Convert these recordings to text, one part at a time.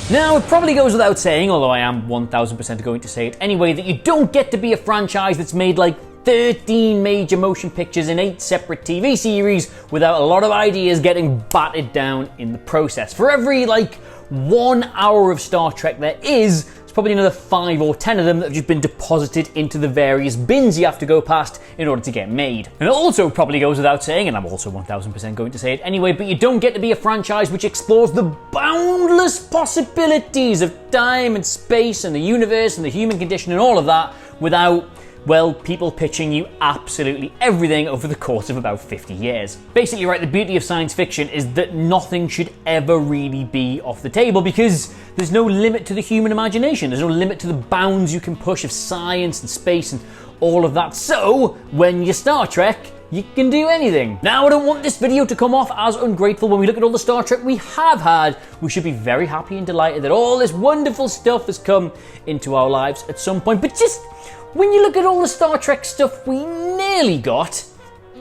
Now, it probably goes without saying, although I am 1000% going to say it anyway, that you don't get to be a franchise that's made like 13 major motion pictures in 8 separate TV series without a lot of ideas getting batted down in the process. For every like 1 hour of Star Trek there is, there's probably another 5 or 10 of them that have just been deposited into the various bins you have to go past in order to get made. And it also probably goes without saying, and I'm also 1000% going to say it anyway, but you don't get to be a franchise which explores the boundless possibilities of time and space and the universe and the human condition and all of that without, well, people pitching you absolutely everything over the course of about 50 years. Basically, right, the beauty of science fiction is that nothing should ever really be off the table because there's no limit to the human imagination. There's no limit to the bounds you can push of science and space and all of that. So, when you're Star Trek, you can do anything. Now, I don't want this video to come off as ungrateful. When we look at all the Star Trek we have had, we should be very happy and delighted that all this wonderful stuff has come into our lives at some point. But just when you look at all the Star Trek stuff we nearly got,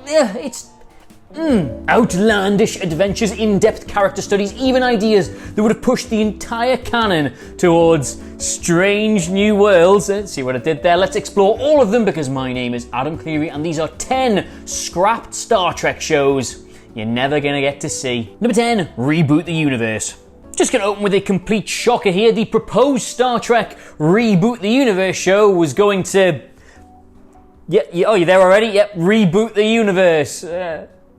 it's outlandish adventures, in-depth character studies, even ideas that would have pushed the entire canon towards strange new worlds. See what I did there? Let's explore all of them because my name is Adam Cleary and these are 10 scrapped Star Trek shows you're never gonna get to see. Number 10, Reboot the Universe. Just going to open with a complete shocker here. The proposed Star Trek Reboot the Universe show was going to... oh, you're there already? Yep, reboot the universe.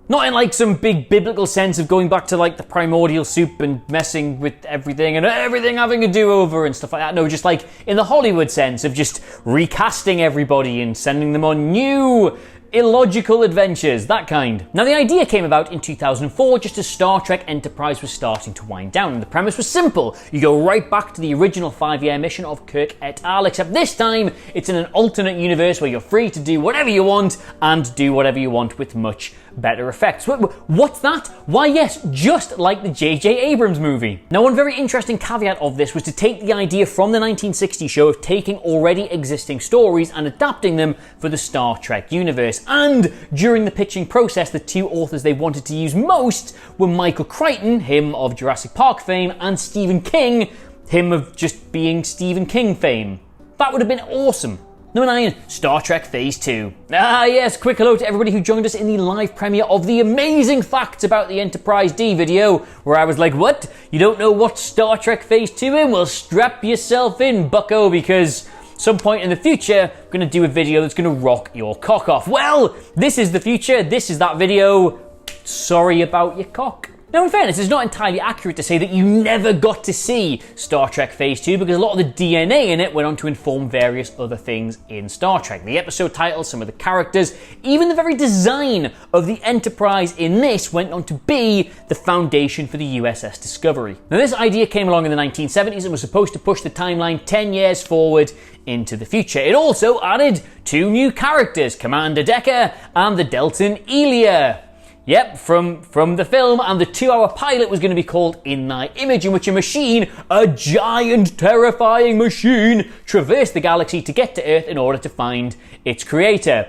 Not in like some big biblical sense of going back to like the primordial soup and messing with everything and everything having a do-over and stuff like that. No, just like in the Hollywood sense of just recasting everybody and sending them on new illogical adventures, that kind. Now, the idea came about in 2004 just as Star Trek Enterprise was starting to wind down, and the premise was simple. You go right back to the original 5-year mission of Kirk et al., except this time it's in an alternate universe where you're free to do whatever you want and do whatever you want with much better effects. What's that? Why, yes, just like the J.J. Abrams movie. Now, one very interesting caveat of this was to take the idea from the 1960 show of taking already existing stories and adapting them for the Star Trek universe. And during the pitching process, the 2 authors they wanted to use most were Michael Crichton, him of Jurassic Park fame, and Stephen King, him of just being Stephen King fame. That would have been awesome. Number 9, Star Trek Phase 2. Yes, quick hello to everybody who joined us in the live premiere of the Amazing Facts About the Enterprise D video, where I was like, what? You don't know what Star Trek Phase 2 is? Well, strap yourself in, bucko, because some point in the future, I'm going to do a video that's going to rock your cock off. Well, this is the future, this is that video. Sorry about your cock. Now, in fairness, it's not entirely accurate to say that you never got to see Star Trek Phase 2 because a lot of the DNA in it went on to inform various other things in Star Trek. The episode titles, some of the characters, even the very design of the Enterprise in this went on to be the foundation for the USS Discovery. Now, this idea came along in the 1970s and was supposed to push the timeline 10 years forward into the future. It also added 2 new characters, Commander Decker and the Deltan Elia. Yep, from the film, and the 2-hour pilot was going to be called In Thy Image, in which a machine, a giant, terrifying machine, traversed the galaxy to get to Earth in order to find its creator.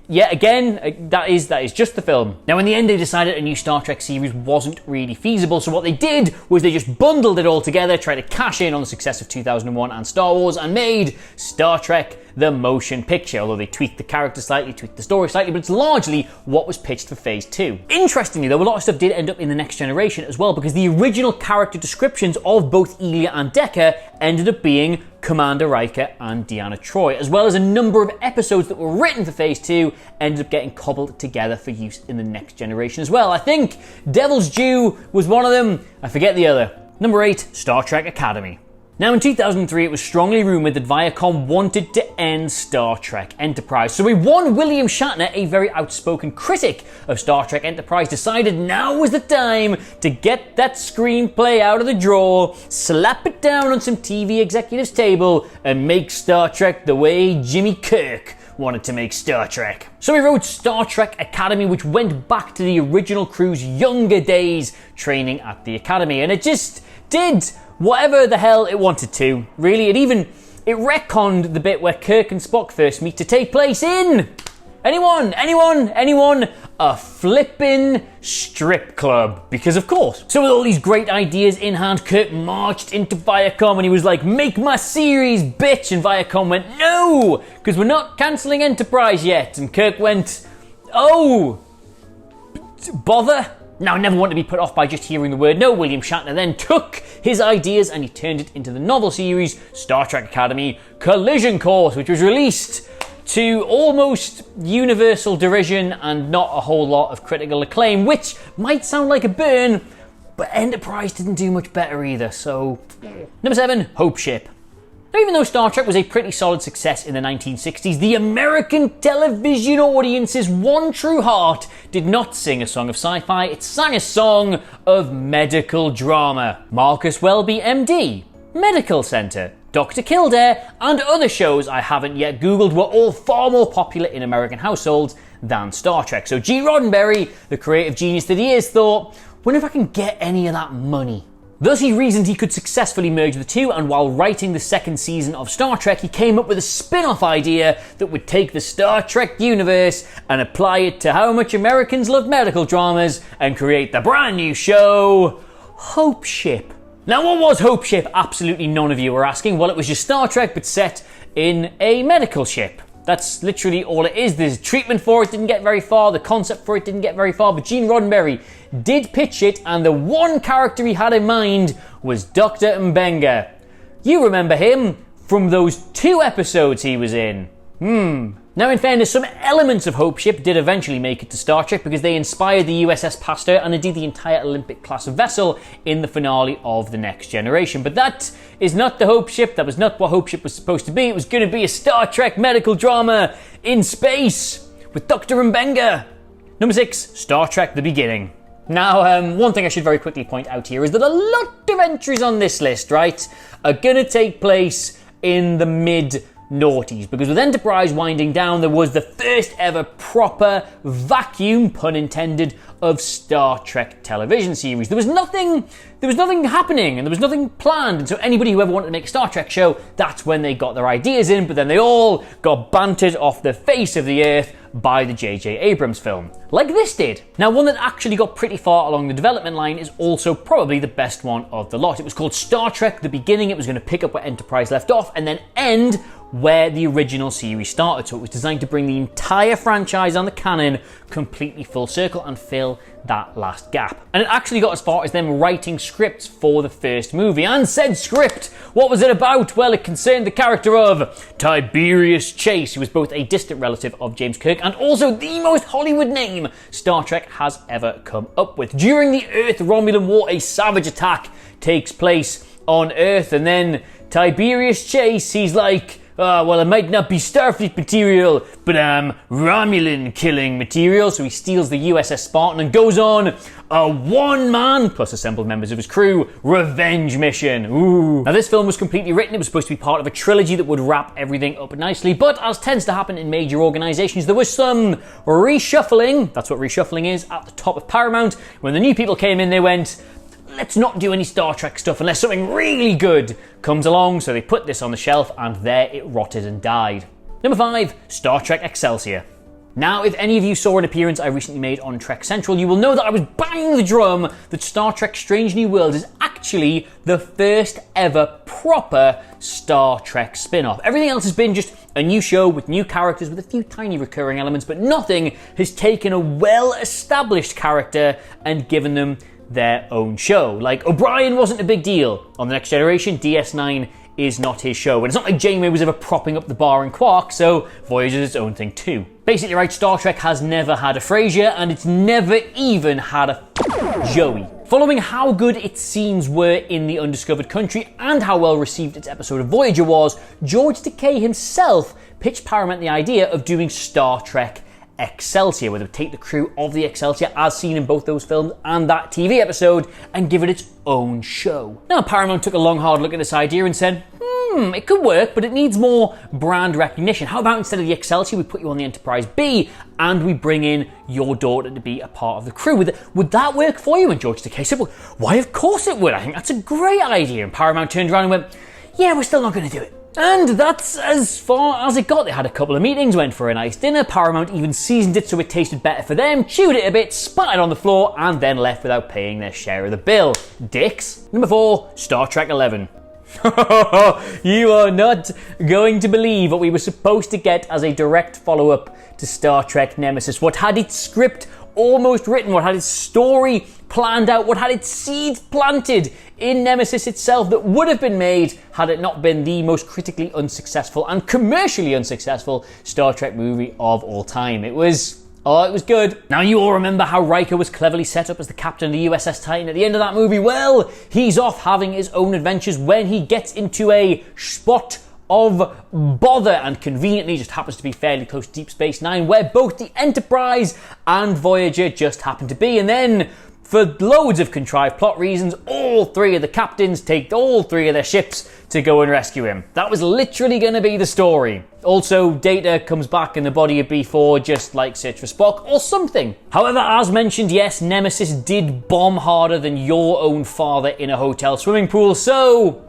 Yeah, again, that is just the film. Now, in the end, they decided a new Star Trek series wasn't really feasible, so what they did was they just bundled it all together, tried to cash in on the success of 2001 and Star Wars, and made Star Trek the motion picture, although they tweaked the character slightly, tweaked the story slightly, but it's largely what was pitched for Phase 2. Interestingly, though, a lot of stuff did end up in the Next Generation as well, because the original character descriptions of both Elia and Decker ended up being Commander Riker and Deanna Troi, as well as a number of episodes that were written for Phase 2 ended up getting cobbled together for use in the Next Generation as well. I think Devil's Due was one of them, I forget the other. Number 8, Star Trek Academy. Now, in 2003, it was strongly rumoured that Viacom wanted to end Star Trek Enterprise. So one William Shatner, a very outspoken critic of Star Trek Enterprise, decided now was the time to get that screenplay out of the drawer, slap it down on some TV executives' table, and make Star Trek the way Jimmy Kirk wanted to make Star Trek. So he wrote Star Trek Academy, which went back to the original crew's younger days training at the Academy, and it just did whatever the hell it wanted to. Really, it retconned the bit where Kirk and Spock first meet to take place in Anyone? A flippin' strip club. Because of course. So with all these great ideas in hand, Kirk marched into Viacom and he was like, make my series, bitch. And Viacom went, no, because we're not cancelling Enterprise yet. And Kirk went, oh, bother? Now, I never want to be put off by just hearing the word no. William Shatner then took his ideas and he turned it into the novel series Star Trek Academy Collision Course, which was released to almost universal derision and not a whole lot of critical acclaim, which might sound like a burn, but Enterprise didn't do much better either, so... Number 7, HOPESHIP. Now, even though Star Trek was a pretty solid success in the 1960s, the American television audience's one true heart did not sing a song of sci-fi, it sang a song of medical drama. Marcus Welby, MD, Medical Center, Dr. Kildare, and other shows I haven't yet Googled were all far more popular in American households than Star Trek. So Gene Roddenberry, the creative genius that he is, thought, wonder if I can get any of that money. Thus, he reasoned he could successfully merge the two, and while writing the second season of Star Trek, he came up with a spin-off idea that would take the Star Trek universe and apply it to how much Americans love medical dramas and create the brand new show, HOPESHIP. Now, what was HOPESHIP? Absolutely none of you are asking. Well, it was just Star Trek, but set in a medical ship. That's literally all it is. There's treatment for it, didn't get very far. The concept for it didn't get very far. But Gene Roddenberry did pitch it, and the one character he had in mind was Dr. Mbenga. You remember him from those 2 episodes he was in. Now, in fairness, some elements of HOPESHIP did eventually make it to Star Trek because they inspired the USS Pasteur and indeed the entire Olympic-class vessel in the finale of The Next Generation. But that is not the HOPESHIP. That was not what HOPESHIP was supposed to be. It was going to be a Star Trek medical drama in space with Dr. Mbenga. Number 6, Star Trek The Beginning. Now, one thing I should very quickly point out here is that a lot of entries on this list, right, are going to take place in the mid-noughties, because with Enterprise winding down, there was the first ever proper vacuum, pun intended, of Star Trek television series. There was nothing happening and there was nothing planned, and so anybody who ever wanted to make a Star Trek show, that's when they got their ideas in, but then they all got bantered off the face of the earth by the J.J. Abrams film, like this did. Now, one that actually got pretty far along the development line is also probably the best one of the lot. It was called Star Trek The Beginning. It was going to pick up where Enterprise left off and then end where the original series started. So it was designed to bring the entire franchise on the canon completely full circle and fill that last gap. And it actually got as far as them writing scripts for the first movie. And said script, what was it about? Well, it concerned the character of Tiberius Chase, who was both a distant relative of James Kirk and also the most Hollywood name Star Trek has ever come up with. During the Earth-Romulan War, a savage attack takes place on Earth, and then Tiberius Chase, he's like, well, it might not be Starfleet material, but Romulan killing material. So he steals the USS Spartan and goes on a one-man, plus assembled members of his crew, revenge mission. Ooh. Now, this film was completely written. It was supposed to be part of a trilogy that would wrap everything up nicely. But as tends to happen in major organizations, there was some reshuffling. That's what reshuffling is at the top of Paramount. When the new people came in, they went, let's not do any Star Trek stuff unless something really good comes along. So they put this on the shelf and there it rotted and died. Number 5, Star Trek Excelsior. Now, if any of you saw an appearance I recently made on Trek Central, you will know that I was banging the drum that Star Trek Strange New Worlds is actually the first ever proper Star Trek spin-off. Everything else has been just a new show with new characters with a few tiny recurring elements, but nothing has taken a well-established character and given them their own show. Like, O'Brien wasn't a big deal. On The Next Generation, DS9 is not his show. And it's not like Janeway was ever propping up the bar in Quark, so Voyager's its own thing too. Basically, right, Star Trek has never had a Frasier, and it's never even had a Joey. Following how good its scenes were in The Undiscovered Country and how well received its episode of Voyager was, George Takei himself pitched Paramount the idea of doing Star Trek Excelsior, where they would take the crew of the Excelsior as seen in both those films and that TV episode and give it its own show. Now, Paramount took a long hard look at this idea and said, it could work, but it needs more brand recognition. How about instead of the Excelsior, we put you on the Enterprise B and we bring in your daughter to be a part of the crew? Would that work for you? And George Takei said, well, why, of course it would. I think that's a great idea. And Paramount turned around and went, yeah, we're still not going to do it. And that's as far as it got. They had a couple of meetings, went for a nice dinner, Paramount even seasoned it so it tasted better for them, chewed it a bit, spat it on the floor, and then left without paying their share of the bill. Dicks. Number 4, Star Trek 11. You are not going to believe what we were supposed to get as a direct follow-up to Star Trek Nemesis. What had its script almost written, what had its story planned out, what had its seeds planted in Nemesis itself that would have been made had it not been the most critically unsuccessful and commercially unsuccessful Star Trek movie of all time. It was good. Now you all remember how Riker was cleverly set up as the captain of the USS Titan at the end of that movie. Well, he's off having his own adventures when he gets into a spot of bother, and conveniently just happens to be fairly close to Deep Space Nine, where both the Enterprise and Voyager just happen to be. And then, for loads of contrived plot reasons, all 3 of the captains take all 3 of their ships to go and rescue him. That was literally going to be the story. Also, Data comes back in the body of B4 just like Search for Spock or something. However, as mentioned, yes, Nemesis did bomb harder than your own father in a hotel swimming pool, so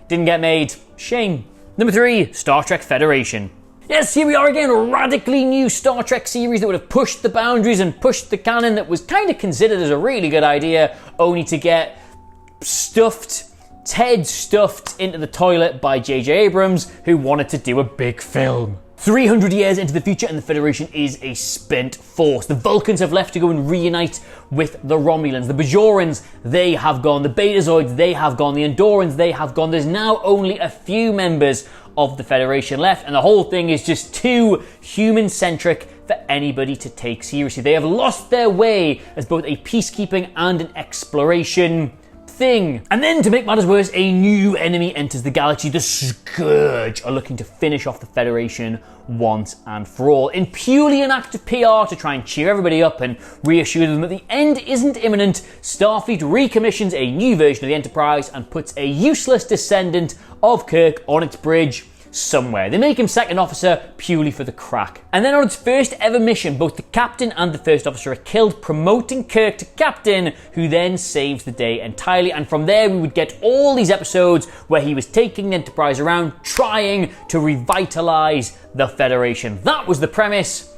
didn't get made. Shame. Number 3, Star Trek Federation. Yes, here we are again, a radically new Star Trek series that would have pushed the boundaries and pushed the canon that was kind of considered as a really good idea, only to get Ted stuffed into the toilet by J.J. Abrams, who wanted to do a big film. 300 years into the future and the Federation is a spent force. The Vulcans have left to go and reunite with the Romulans. The Bajorans, they have gone. The Betazoids, they have gone. The Andorans, they have gone. There's now only a few members of the Federation left, and the whole thing is just too human-centric for anybody to take seriously. They have lost their way as both a peacekeeping and an exploration thing. And then, to make matters worse, a new enemy enters the galaxy. The Scourge are looking to finish off the Federation once and for all, in purely an act of PR to try and cheer everybody up and reassure them that the end isn't imminent. Starfleet recommissions a new version of the Enterprise and puts a useless descendant of Kirk on its bridge somewhere. They make him second officer purely for the crack. And then on its first ever mission, both the captain and the first officer are killed, promoting Kirk to captain, who then saves the day entirely. And from there we would get all these episodes where he was taking the Enterprise around, trying to revitalize the Federation. That was the premise.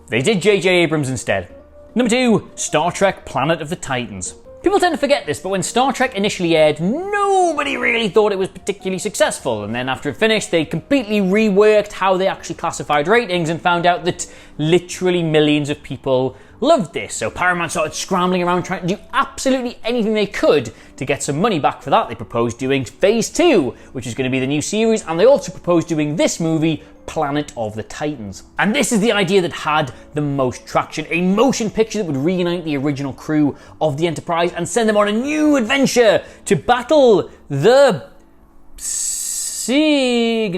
They did J.J. Abrams instead. Number 2, Star Trek Planet of the Titans. People tend to forget this, but when Star Trek initially aired, nobody really thought it was particularly successful. And then after it finished, they completely reworked how they actually classified ratings and found out that literally millions of people loved this. So Paramount started scrambling around trying to do absolutely anything they could to get some money back for that. They proposed doing Phase 2, which is going to be the new series, and they also proposed doing this movie, Planet of the Titans. And this is the idea that had the most traction, a motion picture that would reunite the original crew of the Enterprise and send them on a new adventure to battle the Signans,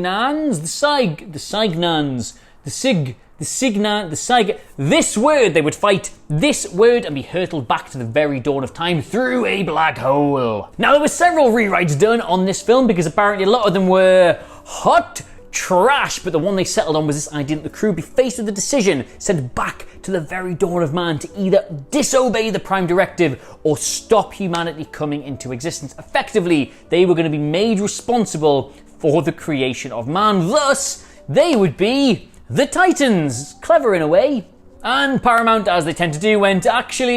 this word. They would fight this word and be hurtled back to the very dawn of time through a black hole. Now, there were several rewrites done on this film because apparently a lot of them were hot trash, but the one they settled on was this idea that the crew be faced with the decision sent back to the very dawn of man to either disobey the Prime Directive or stop humanity coming into existence. Effectively, they were going to be made responsible for the creation of man. Thus, they would be the Titans. Clever in a way. And Paramount, as they tend to do, went, actually,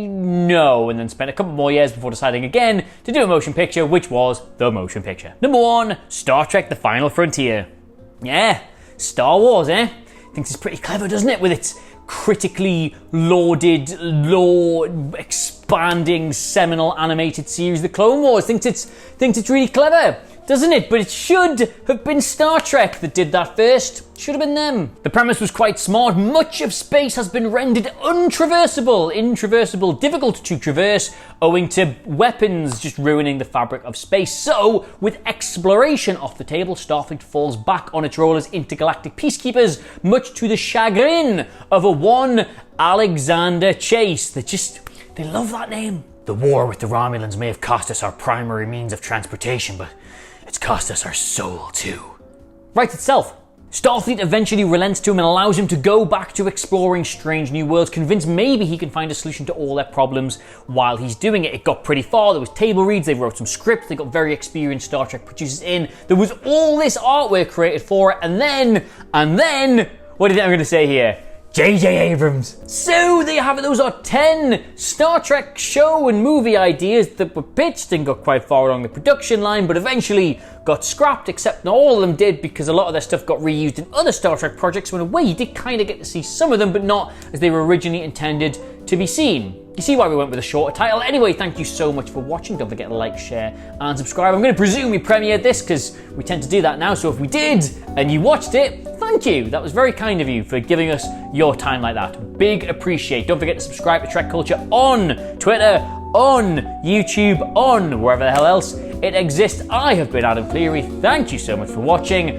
no, and then spent a couple more years before deciding again to do a motion picture, which was the motion picture. Number 1, Star Trek The Final Frontier. Yeah, Star Wars, eh? Thinks it's pretty clever, doesn't it? With its critically lauded, expanding, seminal animated series, The Clone Wars. Thinks it's really clever, doesn't it? But it should have been Star Trek that did that first. Should have been them. The premise was quite smart. Much of space has been rendered intraversable, difficult to traverse, owing to weapons just ruining the fabric of space. So, with exploration off the table, Starfleet falls back on its role as intergalactic peacekeepers, much to the chagrin of a one Alexander Chase. They love that name. The war with the Romulans may have cost us our primary means of transportation, but it's cost us our soul too. Writes itself. Starfleet eventually relents to him and allows him to go back to exploring strange new worlds, convinced maybe he can find a solution to all their problems while he's doing it. It got pretty far, there was table reads, they wrote some scripts, they got very experienced Star Trek producers in, there was all this artwork created for it, and then, what do you think I'm going to say here? J.J. Abrams. So there you have it, those are 10 Star Trek show and movie ideas that were pitched and got quite far along the production line, but eventually got scrapped, except not all of them did, because a lot of their stuff got reused in other Star Trek projects, when in a way you did kind of get to see some of them, but not as they were originally intended to be seen. You see why we went with a shorter title. Anyway, thank you so much for watching. Don't forget to like, share, and subscribe. I'm going to presume we premiered this because we tend to do that now. So if we did and you watched it, thank you. That was very kind of you for giving us your time like that. Big appreciate. Don't forget to subscribe to Trek Culture on Twitter, on YouTube, on wherever the hell else it exists. I have been Adam Cleary. Thank you so much for watching.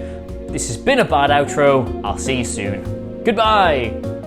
This has been a bad outro. I'll see you soon. Goodbye.